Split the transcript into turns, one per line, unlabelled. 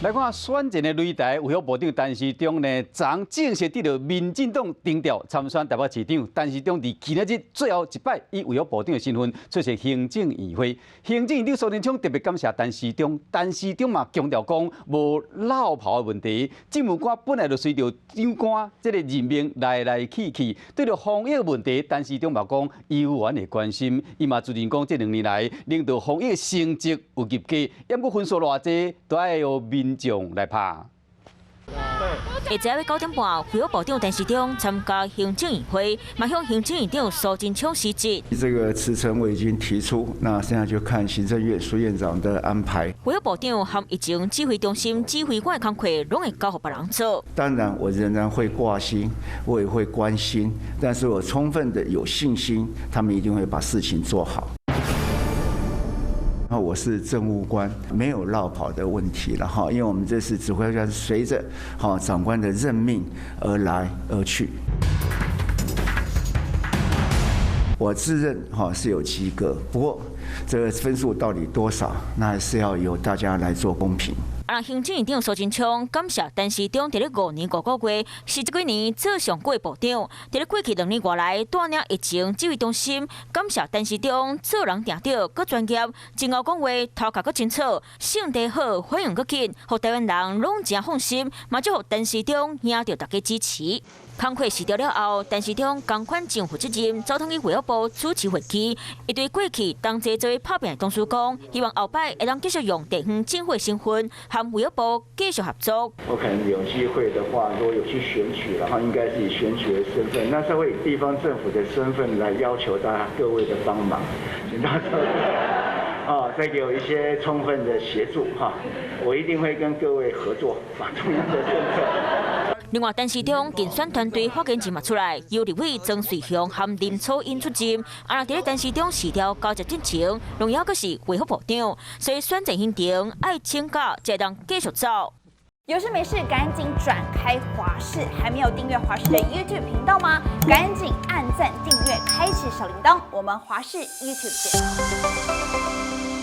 来看选前的擂台，卫生部长陈时中呢，昨正式得到民进党定调参选台北市长。陈时中伫今日最后一摆以卫生部长的身份出席行政院会。行政院长苏贞昌特别感谢陈时中，陈时中嘛强调讲无落跑的问题。政务官本来就随着长官这个任命来来去去，对着防疫问题，陈时中嘛讲有缘的关心。伊嘛自认讲这2年来领导防疫成绩有入格，也毋过分数偌济，都要由民众来拍。
下晝嘅9點半，卫生部長陳時中參加行政院會，嘛向行政院長蘇貞昌辭職。
這個辭呈我已經提出，那現在就看行政院蘇院長的安排。
衛生部長和疫情指揮中心指揮官嘅工作，攏會交予別人做。
當然，我仍然會掛心，我也會關心，但是我充分的有信心，他們一定會把事情做好。然後我是政務官，沒有落跑的問題了哈，因為我們這次指揮官隨着長官的任命而來而去。我自認是有及格，不過這個分數到底多少，那還是要由大家來做公平。
行政院長蘇貞昌感謝陳時中在5年5個月，是這幾年做上過部長。在過去2年多來，帶領疫情指揮中心，感謝陳時中做人定著佮專業，前後講話頭殼佮清楚，性地好，反應佮緊，互台灣人攏真放心，嘛就互陳時中贏到大家支持。工課辭掉了後，陳時中同款政府責任，走通去衛生部主持會議。伊對過去同齊做拍拼的同事講，希望後擺會當繼續用地方政府的身份，和衛生部繼續合作。
我可能有機會的話，如果有去選舉，然後應該是以選舉的身份，那是會以地方政府的身份來要求大家各位的幫忙，請到時候再給我一些充分的協助哈，我一定會跟各位合作，把中央的政策。
另外，陳時中競選團隊發言前嘛出來，由立委曾水雄和林草英出戰。在陳時中辭掉交接進程，榮耀閣是衛生部長，所以選戰行程愛請假才當繼續走。
有事沒事趕緊轉開華視，還沒有訂閱華視的 YouTube 頻道嗎？趕緊按讚、訂閱、開啟小鈴鐺，我們華視 YouTube 見。